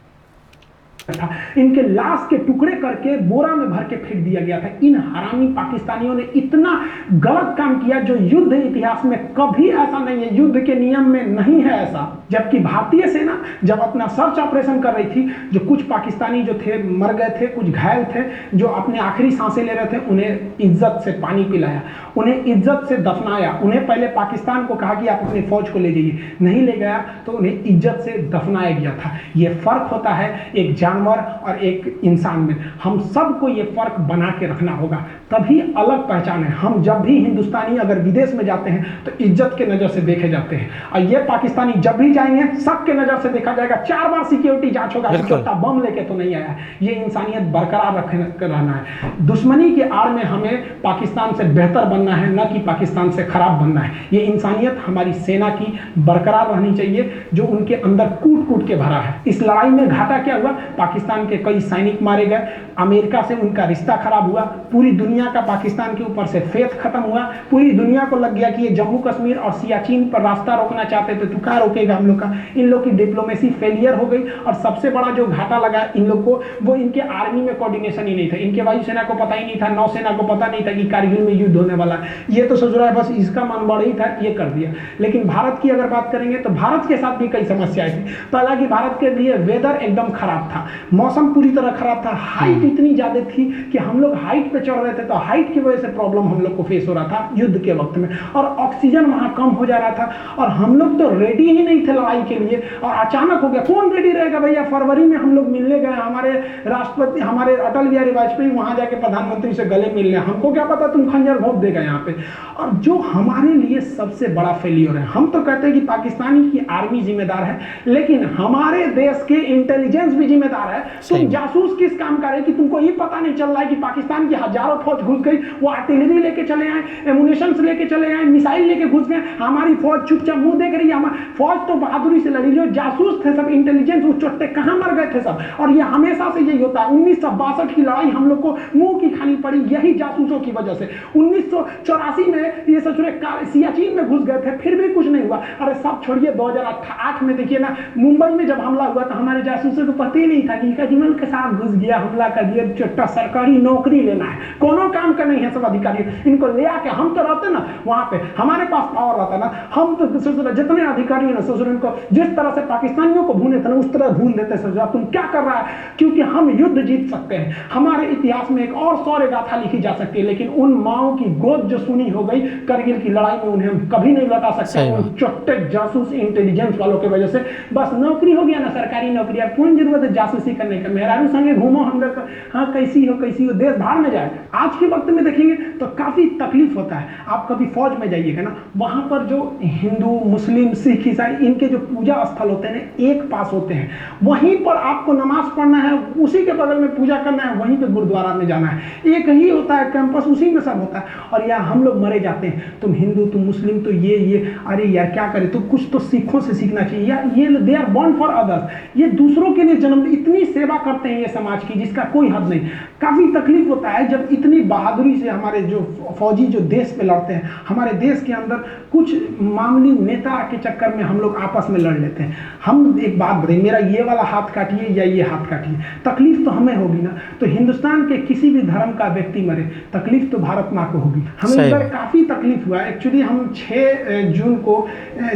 इनके लाश के टुकड़े करके बोरा में भर के फेंक दिया गया था। इन हरामी पाकिस्तानियों ने इतना गलत काम किया जो युद्ध इतिहास में कभी ऐसा नहीं है, युद्ध के नियम में नहीं है ऐसा। जबकि भारतीय सेना जब अपना सर्च ऑपरेशन कर रही थी, जो कुछ पाकिस्तानी जो थे मर गए थे, कुछ घायल थे, जो अपने आखिरी सांसें ले रहे थे, उन्हें इज्जत से पानी पिलाया, उन्हें इज्जत से दफनाया। उन्हें पहले पाकिस्तान को कहा कि आप अपनी फौज को ले जाइए, नहीं ले गया तो उन्हें इज्जत से दफनाया गया था। यह फर्क होता है एक जानवर और एक इंसान में। हम सबको ये फर्क बना के रखना होगा, तभी अलग पहचान है। हम जब भी हिंदुस्तानी अगर विदेश में जाते हैं तो इज्जत के नजर से देखे जाते हैं, और ये पाकिस्तानी जब भी जाएंगे सबके नजर से देखा जाएगा। 4 बार सिक्योरिटी जांच होगा, बम लेके तो नहीं आया। ये इंसानियत बरकरार रहना है। दुश्मनी की आड़ में हमें पाकिस्तान से बेहतर बनना है, न कि पाकिस्तान से खराब बनना है। ये इंसानियत हमारी सेना की बरकरार रहनी चाहिए, जो उनके अंदर कूट कूट के भरा है। इस लड़ाई में घाटा क्या हुआ? पाकिस्तान के कई सैनिक मारे गए, अमेरिका से उनका रिश्ता खराब हुआ, पूरी दुनिया का पाकिस्तान के ऊपर से फेथ खत्म हुआ। पूरी दुनिया को लग गया कि ये जम्मू कश्मीर और सियाचिन पर रास्ता रोकना चाहते थे, तो क्या रोकेगा हम लोग का? इन लोग की डिप्लोमेसी फेलियर हो गई। और सबसे बड़ा जो घाटा लगा इन लोग को, वो इनके आर्मी में कोऑर्डिनेशन ही नहीं था। इनके वायुसेना को पता ही नहीं था, नौसेना को पता नहीं था कि कारगिल में युद्ध होने वाला है। ये तो सोच रहा है बस इसका मन बड़ा ही था, ये कर दिया। लेकिन भारत की अगर बात करेंगे तो भारत के साथ भी कई समस्याएं थी। पहला कि भारत के लिए वेदर एकदम खराब था, मौसम पूरी तरह खराब था, हाइट इतनी ज्यादा थी कि हम लोग हाइट पे चढ़ रहे थे तो हाइट की वजह से प्रॉब्लम हम लोग को फेस हो रहा था युद्ध के वक्त में, और ऑक्सीजन वहां कम हो जा रहा था, और हम लोग तो रेडी ही नहीं थे लड़ाई के लिए। और अचानक हो गया, कौन रेडी रहेगा भैया? फरवरी में हम लोग मिलने गए, हमारे राष्ट्रपति हमारे अटल बिहारी वाजपेयी वहां जाके प्रधानमंत्री से गले मिलने, हमको क्या पता तुम खंजर भोंक देगा यहाँ पे। और जो हमारे लिए सबसे बड़ा फेलियर है, हम तो कहते हैं कि पाकिस्तानी की आर्मी जिम्मेदार है, लेकिन हमारे देश के इंटेलिजेंस भी जिम्मेदार है। तुम जासूस किस काम का रहे कि तुमको ये पता नहीं चल रहा है कि पाकिस्तान की हजारों फौज घुस गई, वो आर्टिलरी लेके चले आए, एमुनेशन लेके चले आए, मिसाइल लेके घुस गए, हमारी फौज चुपचाप मुंह देख रही है। हमारी फौज तो बहादुरी से लड़ी, जो जासूस थे सब, इंटेलिजेंस उस चोटे कहां मर गए थे सब। और ये हमेशा से यही होता है। 1962 की लड़ाई हम लोग को मुंह की खानी पड़ी यही जासूसों की वजह से। 1984 में ये ससुरे सियाचिन में घुस गए थे, फिर भी कुछ नहीं हुआ। अरे सब छोड़िए, 2008 में देखिए ना, मुंबई में जब हमला हुआ तो हमारे जासूसों को पता ही नहीं था कि कजमल के साथ घुस गया, हमला कर दिया, चोट्टा सरकारी नौकरी लेना है, कोनो काम का नहीं है। सब अधिकारी इनको ले आके, हम तो रहते ना वहां पे, हमारे पास पावर रहता ना, हम तो जितने अधिकारी है ना ससुर, इनको जिस तरह से पाकिस्तानियों को भूने थे ना उस तरह भून देते। ससुर तुम क्या कर रहा है? क्योंकि हम युद्ध जीत सकते हैं। हमारे इतिहास में एक और शौर्य गाथा लिखी जा सकती है, लेकिन उन माओ की गोद जो सुनी हो गई करगिल की लड़ाई में, उन्हें हम कभी नहीं लौटा सकते। उन चोट्टे जासूस इंटेलिजेंस वालों की वजह से बस नौकरी हो गया ना, सरकारी नौकरी, अब कौन जरूरत है जासूसी करने का? मेहरारू संगे घूमो, हम लोग हाँ कैसी हो देश भाड़ में जाए। आज के वक्त में देखेंगे तो काफी तकलीफ होता है। आप कभी फौज में जाइएगा ना, वहां पर जो हिंदू, मुस्लिम, सिख, डिसाइड, इनके जो पूजा स्थल होते हैं ना एक पास होते हैं, वहीं पर आपको नमाज पढ़ना है, उसी के बगल में पूजा करना है, वहीं पे गुरुद्वारा में जाना है, एक ही होता है कैंपस, उसी में सब होता है। और यहाँ हम लोग मरे जाते हैं, तुम हिंदू तुम मुस्लिम तो ये अरे यार क्या करें, तो कुछ तो सिखों से सीखना चाहिए यार, ये they are born for others, ये दूसरों के लिए जन्म, इतनी सेवा करते हैं ये समाज की जिसका कोई हद नहीं। काफी तकलीफ होता है जब इतनी बहादुरी से हमारे जो फौजी जो देश पे लड़ते हैं, हमारे देश के अंदर कुछ मामूली नेता के चक्कर में हम लोग आपस में लड़ लेते हैं। हम एक बात बताइए, मेरा ये वाला हाथ काटिए या ये हाथ काटिए, तकलीफ तो हमें होगी ना। तो हिंदुस्तान के किसी भी धर्म का व्यक्ति मरे, तकलीफ तो भारत माँ को होगी। हमें इस बार काफी तकलीफ हुआ। एक्चुअली हम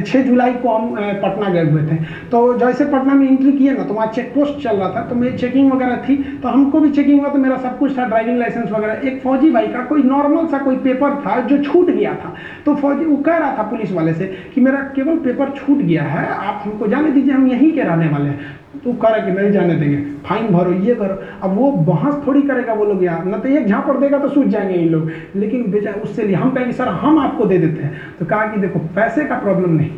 6 जुलाई को हम पटना गए हुए थे, तो जैसे पटना में एंट्री किए ना तो वहाँ चेक पोस्ट चल रहा था, तो मेरी चेकिंग वगैरह थी, तो हमको भी चेकिंग हुआ, तो मेरा सब कुछ था, ड्राइविंग लाइसेंस वगैरह। एक फौजी भाई का कोई नॉर्मल सा कोई पेपर था जो छूट गया था, तो फौजी वो कह रहा था पुलिस वाले से कि मेरा केवल पेपर छूट गया है, आप हमको जाने दीजिए, हम यहीं के रहने वाले हैं। तो कह रहा कि नहीं जाने देंगे, फाइन भरो, ये करो। अब वो बहस थोड़ी करेगा वो लोग यार, न तो एक झापड़ देगा तो सूझ जाएंगे ये लोग, लेकिन बेचारा उससे लिए हम कहेंगे सर हम आपको दे देते हैं। तो कहा कि देखो पैसे का प्रॉब्लम नहीं,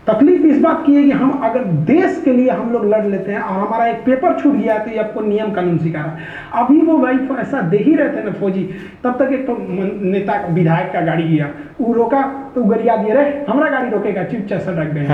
तकलीफ इस बात की है कि हम अगर देश के लिए हम लोग लड़ लेते हैं और हमारा एक पेपर छूट गया है तो ये आपको नियम कानून सिखा रहा है। अभी वो भाई ऐसा दे ही रहे थे ना फौजी, तब तक एक तो नेता विधायक का गाड़ी गया, वो रोका तो गरिया दिए रहे हमारा गाड़ी रोकेगा, चुपचाप सड़क गए।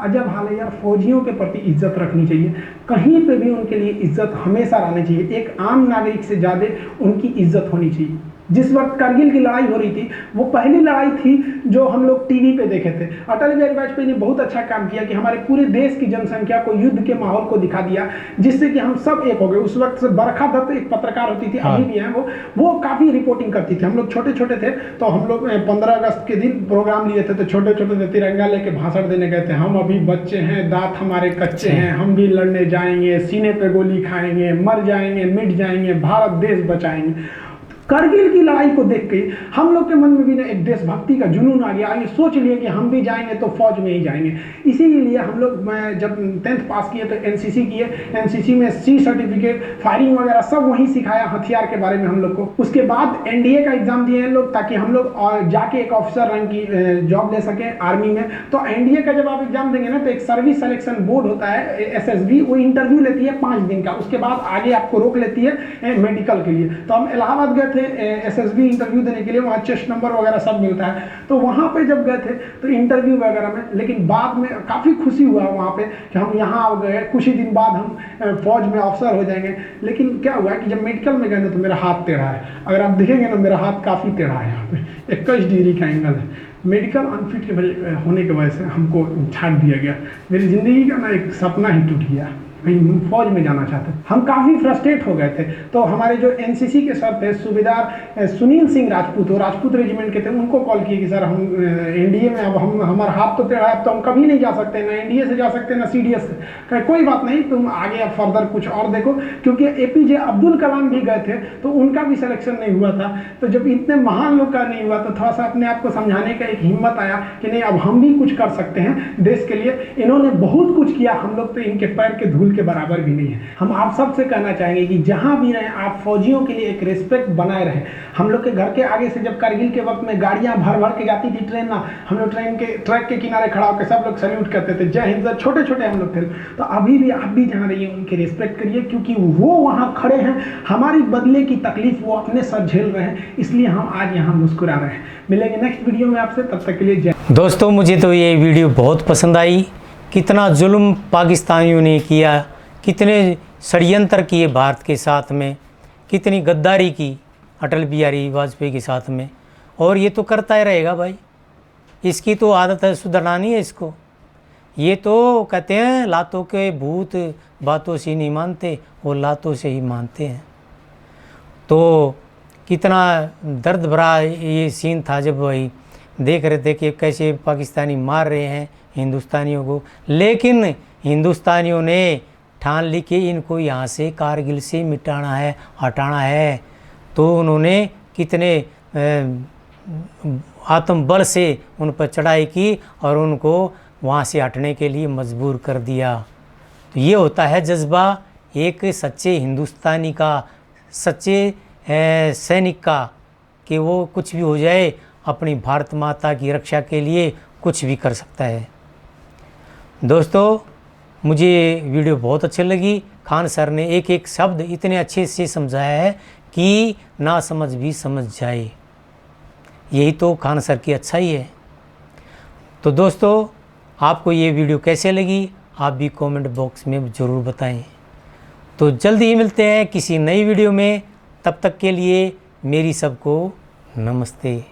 अजब हाल है यार, फौजियों के प्रति इज्जत रखनी चाहिए, कहीं पे भी उनके लिए इज्जत हमेशा रहनी चाहिए, एक आम नागरिक से ज़्यादा उनकी इज्जत होनी चाहिए। जिस वक्त कारगिल की लड़ाई हो रही थी, वो पहली लड़ाई थी जो हम लोग टीवी पे देखे थे। अटल बिहारी वाजपेयी ने बहुत अच्छा काम किया कि हमारे पूरे देश की जनसंख्या को युद्ध के माहौल को दिखा दिया, जिससे कि हम सब एक हो गए। उस वक्त से बरखा दत्त एक पत्रकार होती थी, अभी भी हैं वो काफ़ी रिपोर्टिंग करती थी। हम लोग छोटे छोटे थे तो हम लोग 15 अगस्त के दिन प्रोग्राम लिए थे, तो छोटे छोटे तिरंगा लेके भाषण देने गए थे। हम अभी बच्चे हैं, दांत हमारे कच्चे हैं, हम भी लड़ने जाएंगे, सीने पे गोली खाएंगे, मर जाएंगे, मिट जाएंगे, भारत देश बचाएंगे। करगिल की लड़ाई को देख के हम लोग के मन में भी ना एक देशभक्ति का जुनून आ गया, ये सोच लिए कि हम भी जाएंगे तो फौज में ही जाएंगे। इसीलिए हम लोग जब 10th पास किए तो एनसीसी किए, एनसीसी में सी सर्टिफिकेट, फायरिंग वगैरह सब वहीं सिखाया, हथियार के बारे में हम लोग को। उसके बाद एनडीए का एग्जाम दिए हैं लोग, ताकि हम लोग जाके एक ऑफिसर रैंक की जॉब ले सके आर्मी में। तो एनडीए का जब आप एग्जाम देंगे ना तो एक सर्विस सिलेक्शन बोर्ड होता है एसएसबी, वो इंटरव्यू लेती है 5 दिन का, उसके बाद आगे आपको रोक लेती है मेडिकल के लिए। तो हम इलाहाबाद गए थे एसएसबी इंटरव्यू देने के लिए, वहाँ चेस्ट नंबर वगैरह सब मिलता है। तो वहाँ पे जब गए थे तो इंटरव्यू वगैरह में, लेकिन बाद में काफ़ी खुशी हुआ वहाँ पे कि हम यहाँ आ गए, कुछ ही दिन बाद हम फौज में अफसर हो जाएंगे। लेकिन क्या हुआ कि जब मेडिकल में गए ना तो मेरा हाथ टेढ़ा है, अगर आप देखेंगे ना मेरा हाथ काफ़ी टेढ़ा है, यहाँ पे 21 डिग्री का एंगल है। मेडिकल अनफिट के वजह होने की वजह से हमको छाट दिया गया। मेरी ज़िंदगी का ना एक सपना ही टूट गया, फौज में जाना चाहते थे। हम काफ़ी फ्रस्ट्रेट हो गए थे। तो हमारे जो एनसीसी के सर थे सूबेदार सुनील सिंह राजपूत, वो राजपूत रेजिमेंट के थे, उनको कॉल किए कि सर हम एनडीए में अब हमारा हाथ तो टेढ़ा है, अब तो हम कभी नहीं जा सकते, ना एनडीए से जा सकते ना सीडीएस से। कहे कोई बात नहीं, तुम आगे अब फर्दर कुछ और देखो, क्योंकि एपीजे अब्दुल कलाम भी गए थे तो उनका भी सिलेक्शन नहीं हुआ था। तो जब इतने महान लोग का नहीं हुआ तो थोड़ा सा अपने आप को समझाने का एक हिम्मत आया कि नहीं अब हम भी कुछ कर सकते हैं देश के लिए। इन्होंने बहुत कुछ किया, हम लोग तो इनके पैर के धूल के बराबर भी नहीं है। हम आप सबसे कहना चाहेंगे कि जहां भी रहें आप फौजियों के लिए एक रिस्पेक्ट बनाए रहें। हम लोग के घर के आगे से जब करगिल के वक्त में गाड़ियां भर भर के जाती थी ट्रेन ना, हम लोग ट्रेन के ट्रैक के किनारे खड़ा होकर सब लोग सैल्यूट करते थे, जय हिंद। छोटे छोटे हम लोग थे। तो अभी भी आप भी जहाँ रहिए उनकी रिस्पेक्ट करिए, क्योंकि वो वहाँ खड़े हैं, हमारी बदले की तकलीफ वो अपने साथ झेल रहे हैं, इसलिए हम आज यहाँ मुस्कुरा रहे हैं। मिलेंगे नेक्स्ट वीडियो में आपसे, तब तक के लिए जय। दोस्तों मुझे तो ये वीडियो बहुत पसंद आई। कितना जुल्म पाकिस्तानियों ने किया, कितने षड्यंत्र किए भारत के साथ में, कितनी गद्दारी की अटल बिहारी वाजपेयी के साथ में, और ये तो करता ही रहेगा भाई। इसकी तो आदत है, सुधरना नहीं है इसको। ये तो कहते हैं लातों के भूत बातों से नहीं मानते, वो लातों से ही मानते हैं। तो कितना दर्द भरा ये सीन था जब भाई देख रहे थे कि कैसे पाकिस्तानी मार रहे हैं हिंदुस्तानियों को, लेकिन हिंदुस्तानियों ने ठान ली कि इनको यहाँ से कारगिल से मिटाना है, हटाना है। तो उन्होंने कितने आत्मबल से उन पर चढ़ाई की और उनको वहाँ से हटने के लिए मजबूर कर दिया। तो ये होता है जज्बा एक सच्चे हिंदुस्तानी का, सच्चे सैनिक का, कि वो कुछ भी हो जाए अपनी भारत माता की रक्षा के लिए कुछ भी कर सकता है। दोस्तों मुझे वीडियो बहुत अच्छी लगी। खान सर ने एक एक शब्द इतने अच्छे से समझाया है कि ना समझ भी समझ जाए। यही तो खान सर की अच्छाई है। तो दोस्तों आपको ये वीडियो कैसे लगी आप भी कमेंट बॉक्स में ज़रूर बताएं। तो जल्दी ही मिलते हैं किसी नई वीडियो में। तब तक के लिए मेरी सबको नमस्ते।